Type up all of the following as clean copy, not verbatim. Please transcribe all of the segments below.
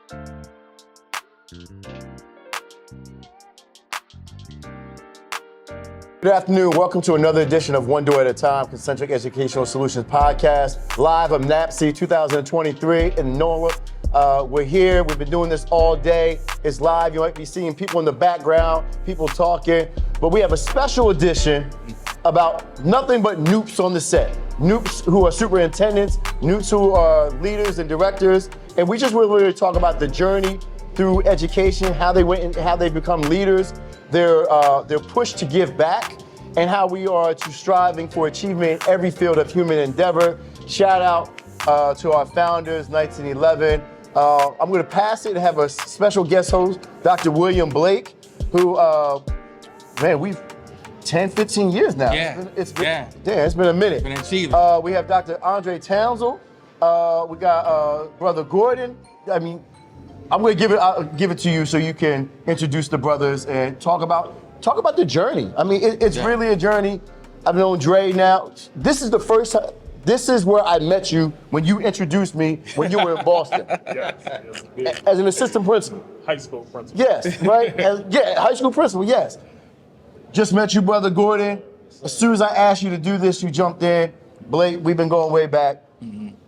Good afternoon. Welcome to another edition of One Door at a Time, Concentric Educational Solutions Podcast, live from NABSE 2023 in Norwalk. We're here. We've been doing this all day. It's live. You might be seeing people in the background, people talking, but we have a special edition about nothing but Nupes on the set. Nupes who are superintendents, Nupes who are leaders and directors, and we just really talk about the journey through education, how they went and how they become leaders, their push to give back, and how we are to striving for achievement in every field of human endeavor. Shout out to our founders, 1911. I'm gonna pass it and have a special guest host, Dr. William Blake, who, man, we've 10, 15 years now. Yeah. It's been a minute. Been achieving. We have Dr. Andaé Townsel. We got Brother Gordon. I mean, I'm gonna give it to you so you can introduce the brothers and talk about the journey. I mean, it's really a journey. I've known Dre now. This is the first time. This is where I met you when you introduced me when you were in Boston. Yes. As an assistant principal. High school principal. Yes, right? High school principal, yes. Just met you, Brother Gordon. As soon as I asked you to do this, you jumped in. Blake, we've been going way back.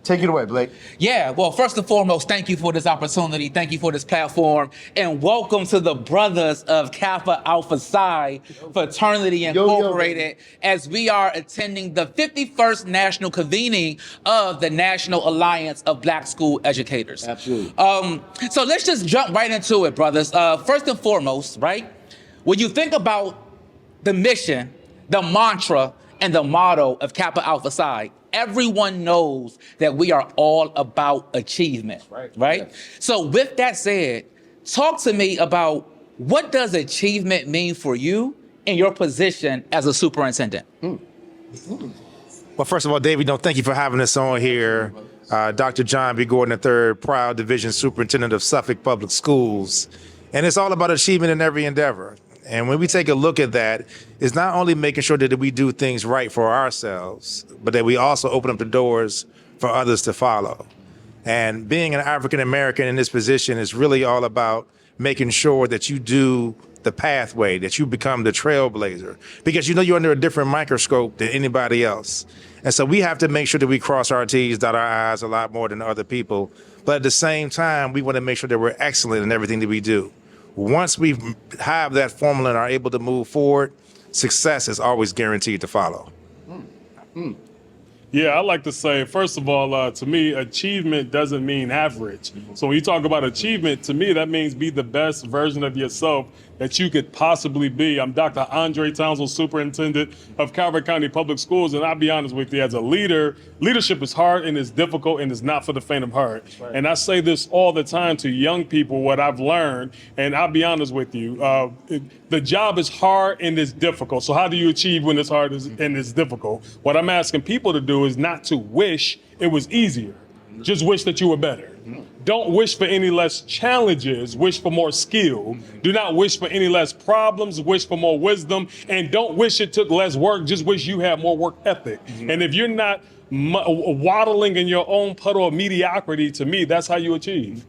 Take it away, Blake. Yeah, well, first and foremost, thank you for this opportunity. Thank you for this platform. And welcome to the brothers of Kappa Alpha Psi Fraternity Incorporated, as we are attending the 51st National Convening of the National Alliance of Black School Educators. Absolutely. So let's just jump right into it, brothers. First and foremost, right? When you think about the mission, the mantra, and the motto of Kappa Alpha Psi, everyone knows that we are all about achievement, right? Yes. So with that said, talk to me about what does achievement mean for you in your position as a superintendent? Well, first of all, David, thank you for having us on here. Dr. John B. Gordon III, proud division superintendent of Suffolk Public Schools. And it's all about achievement in every endeavor. And when we take a look at that, it's not only making sure that we do things right for ourselves, but that we also open up the doors for others to follow. And being an African American in this position is really all about making sure that you do the pathway, that you become the trailblazer, because you're under a different microscope than anybody else. And so we have to make sure that we cross our T's, dot our I's a lot more than other people. But at the same time, we want to make sure that we're excellent in everything that we do. Once we have that formula and are able to move forward, success is always guaranteed to follow. Yeah, I like to say, first of all, to me, achievement doesn't mean average. So when you talk about achievement, to me, that means be the best version of yourself that you could possibly be. I'm Dr. Andaé Townsel, superintendent of Calvert County Public Schools, and I'll be honest with you, as a leader, leadership is hard and it's difficult and it's not for the faint of heart. Right. And I say this all the time to young people, what I've learned, and I'll be honest with you, the job is hard and it's difficult. So how do you achieve when it's hard and it's difficult? What I'm asking people to do is not to wish it was easier, just wish that you were better. Don't wish for any less challenges, wish for more skill. Do not wish for any less problems, wish for more wisdom. And don't wish it took less work, just wish you had more work ethic. And if you're not waddling in your own puddle of mediocrity, to me, that's how you achieve.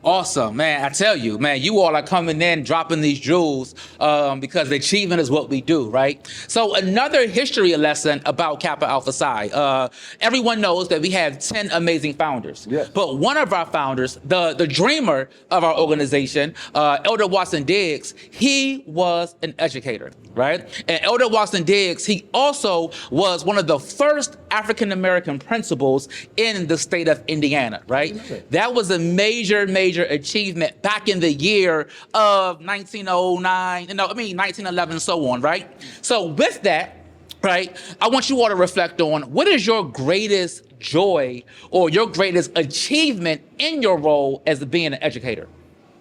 Awesome, man. I tell you, man, you all are coming in, dropping these jewels because achievement is what we do, right? So another history lesson about Kappa Alpha Psi. Everyone knows that we have 10 amazing founders. Yes. But one of our founders, the dreamer of our organization, Elder Watson Diggs, he was an educator, right? And Elder Watson Diggs, he also was one of the first African-American principals in the state of Indiana, right? Okay. That was a major achievement back in the year of 1911, so on, right? So with that, right, I want you all to reflect on what is your greatest joy or your greatest achievement in your role as being an educator?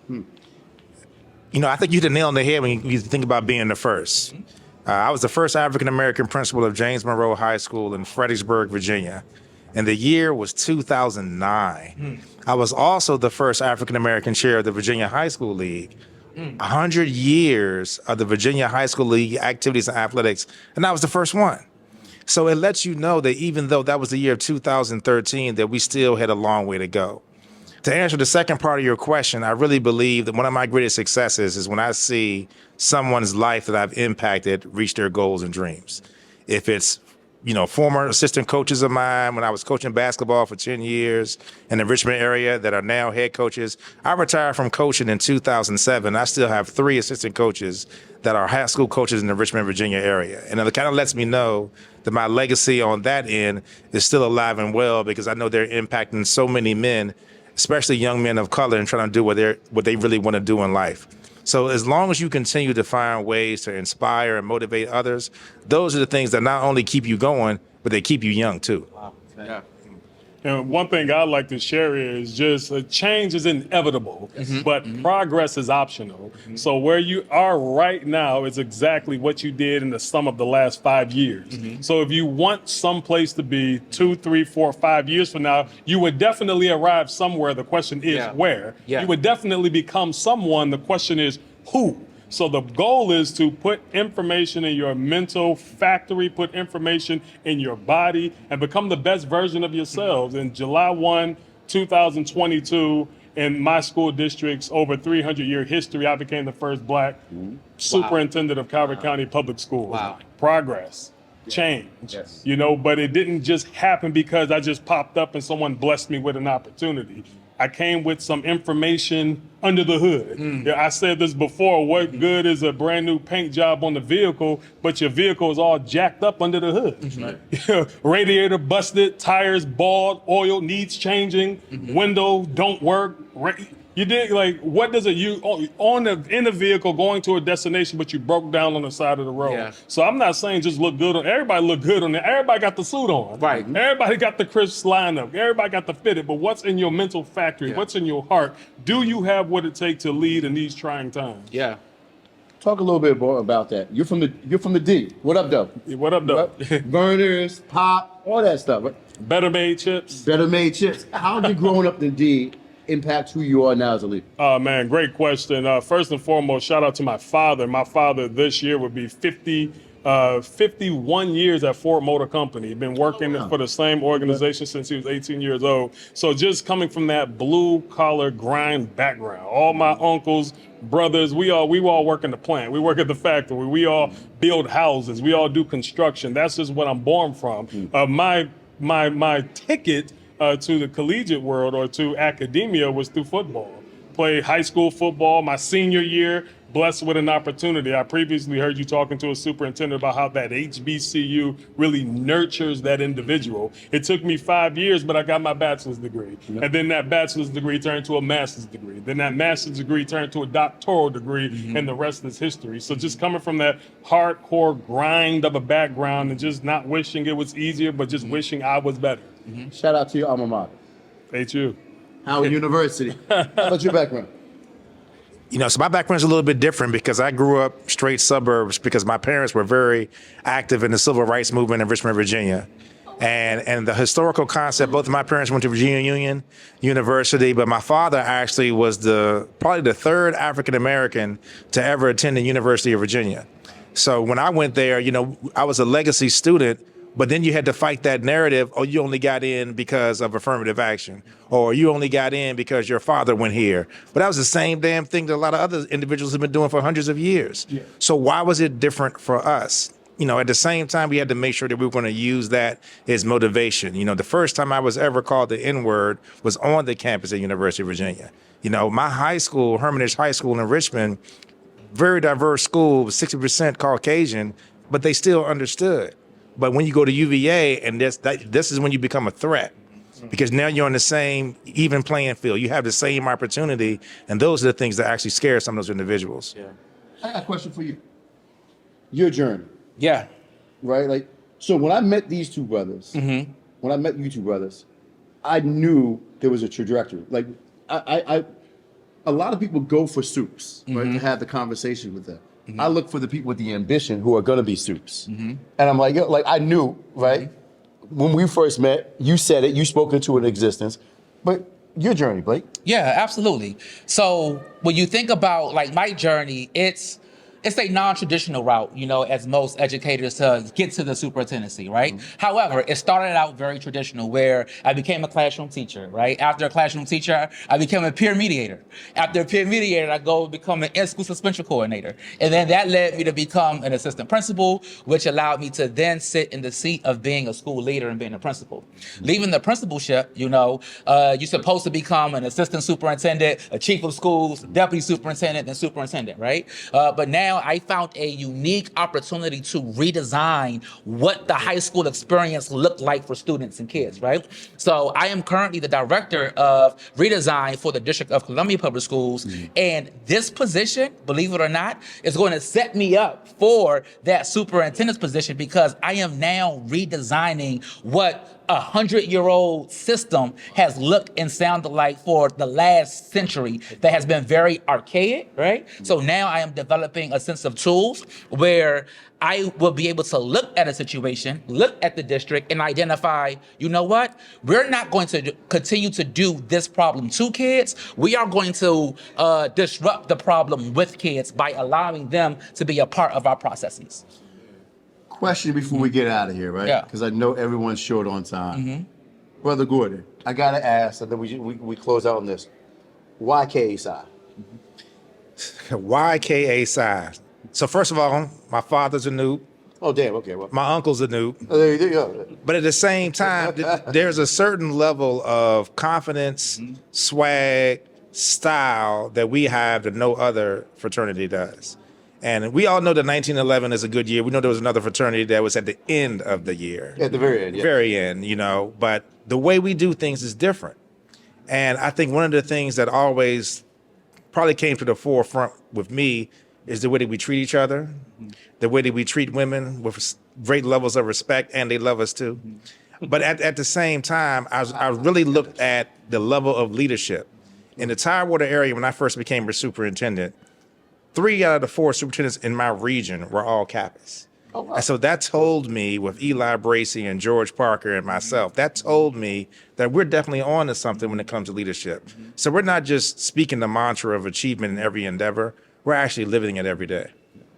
I think you hit the nail on the head when you think about being the first. I was the first African-American principal of James Monroe High School in Fredericksburg, Virginia. And the year was 2009. I was also the first African-American chair of the Virginia High School League. 100 years of the Virginia High School League activities and athletics, and I was the first one. So it lets you know that even though that was the year of 2013, that we still had a long way to go. To answer the second part of your question, I really believe that one of my greatest successes is when I see someone's life that I've impacted reach their goals and dreams. If it's, former assistant coaches of mine when I was coaching basketball for 10 years in the Richmond area that are now head coaches. I retired from coaching in 2007. I still have 3 assistant coaches that are high school coaches in the Richmond, Virginia area. And it kind of lets me know that my legacy on that end is still alive and well, because I know they're impacting so many men, especially young men of color, and trying to do what they really want to do in life. So as long as you continue to find ways to inspire and motivate others, those are the things that not only keep you going, but they keep you young too. Wow. Yeah. And one thing I like to share is just change is inevitable, but progress is optional. So where you are right now is exactly what you did in the sum of the last 5 years. So if you want some place to be 2, 3, 4, 5 years from now, you would definitely arrive somewhere. The question is where. Yeah. You would definitely become someone. The question is who. So the goal is to put information in your mental factory, put information in your body, and become the best version of yourselves. In July 1, 2022, in my school district's over 300-year history, I became the first Black superintendent of Calvert County Public Schools. Wow. Progress. Change, but it didn't just happen because I just popped up and someone blessed me with an opportunity. I came with some information under the hood. I said this before, what good is a brand new paint job on the vehicle, but your vehicle is all jacked up under the hood? Radiator busted, tires bald, oil needs changing, window don't work. You did what does in the vehicle going to a destination, but you broke down on the side of the road. Yeah. So I'm not saying just look good on. Everybody look good on it. Everybody got the suit on. Right. Everybody got the crisp lineup. Everybody got the fitted. But what's in your mental factory? What's in your heart? Do you have what it takes to lead in these trying times? Yeah. Talk a little bit more about that. You're from the D. What up, though? What up, though? Burners, pop, all that stuff. Right? Better made chips. Better made chips. How did growing up in the D impact who you are now as a leader? Man, great question. First and foremost, shout out to my father. My father this year would be 51 years at Ford Motor Company. Been working for the same organization since he was 18 years old. So just coming from that blue collar grind background, all my uncles, brothers, we all work in the plant. We work at the factory. We all build houses. We all do construction. That's just what I'm born from. My ticket to the collegiate world or to academia was through football. Played high school football my senior year, blessed with an opportunity. I previously heard you talking to a superintendent about how that HBCU really nurtures that individual. It took me 5 years, but I got my bachelor's degree. And then that bachelor's degree turned to a master's degree. Then that master's degree turned to a doctoral degree, and the rest is history. So just coming from that hardcore grind of a background and just not wishing it was easier, but just wishing I was better. Shout out to your alma mater. HU. Howard University. What's your background? So my background is a little bit different because I grew up straight suburbs because my parents were very active in the civil rights movement in Richmond, Virginia. And the historical concept, both of my parents went to Virginia Union University, but my father actually was probably the third African-American to ever attend the University of Virginia. So when I went there, I was a legacy student, but then you had to fight that narrative, oh, you only got in because of affirmative action, or you only got in because your father went here. But that was the same damn thing that a lot of other individuals have been doing for hundreds of years. Yeah. So why was it different for us? At the same time, we had to make sure that we were going to use that as motivation. The first time I was ever called the N-word was on the campus at University of Virginia. My high school, Hermitage High School in Richmond, very diverse school, 60% Caucasian, but they still understood. But when you go to UVA, and this is when you become a threat, because now you're on the same even playing field. You have the same opportunity, and those are the things that actually scare some of those individuals. Yeah. I got a question for you. Your journey. Yeah. Right? So when I met these two brothers, when I met you two brothers, I knew there was a trajectory. A lot of people go for soups, right, to have the conversation with them. I look for the people with the ambition who are going to be soups. And I'm like, I knew, right? When we first met, you said it, you spoke into an existence, but your journey, Blake. Yeah, absolutely. So when you think about my journey, it's it's a non-traditional route, as most educators to get to the superintendency, right? However, it started out very traditional where I became a classroom teacher, right? After a classroom teacher, I became a peer mediator. After a peer mediator, I go become an in-school suspension coordinator. And then that led me to become an assistant principal, which allowed me to then sit in the seat of being a school leader and being a principal. Leaving the principalship, you're supposed to become an assistant superintendent, a chief of schools, deputy superintendent, and superintendent, right? But now I found a unique opportunity to redesign what the high school experience looked like for students and kids, right? So I am currently the director of redesign for the District of Columbia Public Schools. And this position, believe it or not, is going to set me up for that superintendent's position because I am now redesigning what a 100-year-old system has looked and sounded like for the last century that has been very archaic, right? So now I am developing a sense of tools where I will be able to look at a situation, look at the district, and identify, you know what? We're not going to continue to do this problem to kids. We are going to disrupt the problem with kids by allowing them to be a part of our processes. Question before we get out of here, right? Yeah. Because I know everyone's short on time. Brother Gordon, I gotta ask, and then we close out on this. Why KSI? Why KSI? So first of all, my father's a Nupe. Oh, damn. Okay. Well, My uncle's a Nupe. there you go. But at the same time, there's a certain level of confidence, swag, style that we have that no other fraternity does. And we all know that 1911 is a good year. We know there was another fraternity that was at the end of the year. At the very end, yeah. Very end, but the way we do things is different. And I think one of the things that always probably came to the forefront with me is the way that we treat each other, the way that we treat women with great levels of respect, and they love us too. But at the same time, I really looked at the level of leadership. In the Tidewater area, when I first became a superintendent, 3 out of the 4 superintendents in my region were all Kappas. Oh, wow. And so that told me, with Eli Bracey and George Parker and myself, that told me that we're definitely on to something when it comes to leadership. So we're not just speaking the mantra of achievement in every endeavor, we're actually living it every day.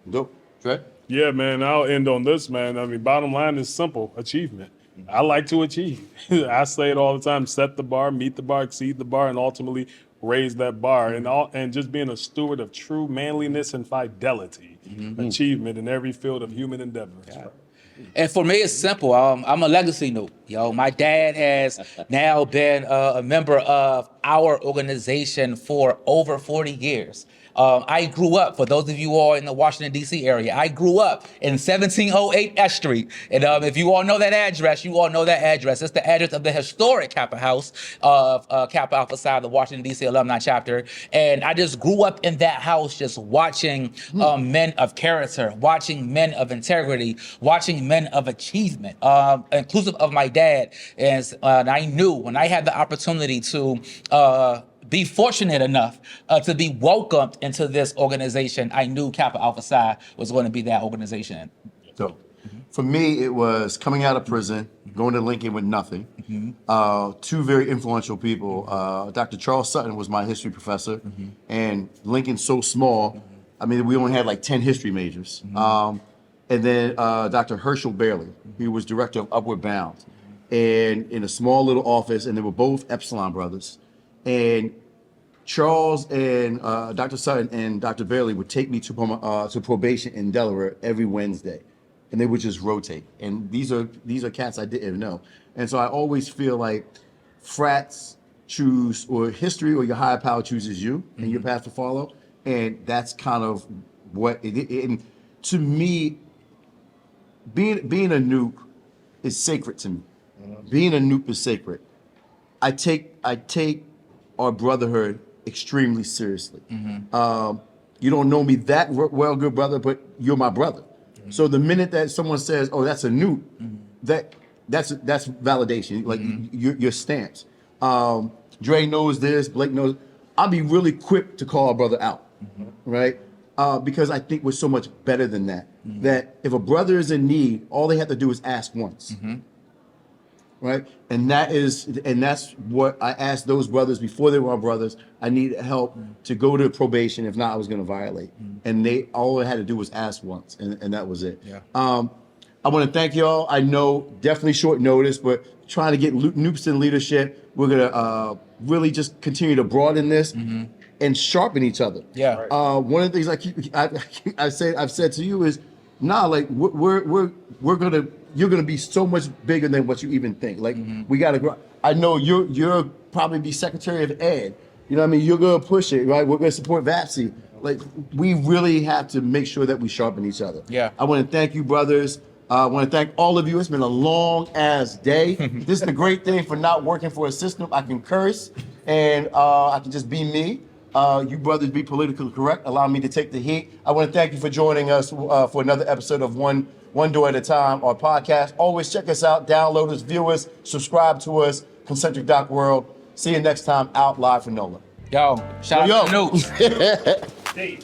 Dope. Trey? Yeah, man, I'll end on this, man. I mean, bottom line is simple, achievement. I like to achieve. I say it all the time, set the bar, meet the bar, exceed the bar, and ultimately raise that bar. And just being a steward of true manliness and fidelity, achievement in every field of human endeavor. And for me, it's simple. I'm a legacy Nupe. My dad has now been a member of our organization for over 40 years. I grew up, for those of you all in the Washington, D.C. area, I grew up in 1708 S Street. And if you all know that address, you all know that address. It's the address of the historic Kappa House of Kappa Alpha Psi, the Washington, D.C. alumni chapter. And I just grew up in that house just watching men of character, watching men of integrity, watching men of achievement, inclusive of my dad. And I knew when I had the opportunity to be fortunate enough to be welcomed into this organization, I knew Kappa Alpha Psi was going to be that organization. So, for me, it was coming out of prison, going to Lincoln with nothing. 2 very influential people. Dr. Charles Sutton was my history professor, and Lincoln's so small. I mean, we only had like 10 history majors. And then Dr. Herschel Bailey, he was director of Upward Bound, and in a small little office, and they were both Epsilon brothers. And Charles and Dr. Sutton and Dr. Bailey would take me to probation in Delaware every Wednesday, and they would just rotate. And these are cats I didn't know. And so I always feel like frats choose, or history or your higher power chooses you and your path to follow. And that's kind of what and to me, being a Nupe is sacred to me. Being a Nupe is sacred. I take our brotherhood extremely seriously. You don't know me that well, good brother, but you're my brother. So the minute that someone says, "Oh, that's a Nupe," that's validation. Like your stance. Dre knows this. Blake knows. I'll be really quick to call a brother out, right? Because I think we're so much better than that. That if a brother is in need, all they have to do is ask once. right? And that's what I asked those brothers before they were my brothers. I needed help to go to probation. If not, I was going to violate. And they all I had to do was ask once, and that was it. Yeah. I want to thank y'all. I know definitely short notice, but trying to get Nupes in leadership. We're gonna really just continue to broaden this and sharpen each other. Yeah. One of the things I've said to you is, nah, like you're gonna be so much bigger than what you even think. Like we gotta grow. I know you're probably be Secretary of Ed. You know what I mean? You're gonna push it, right? We're gonna support NABSE. Like we really have to make sure that we sharpen each other. Yeah. I want to thank you, brothers. I want to thank all of you. It's been a long ass day. This is the great thing for not working for a system. I can curse and I can just be me. You brothers be politically correct. Allow me to take the heat. I want to thank you for joining us for another episode of One Door at a Time, our podcast. Always check us out, download us, view us, subscribe to us, concentric.world. See you next time out live for NOLA. Yo, shout out to Nupes. Hey.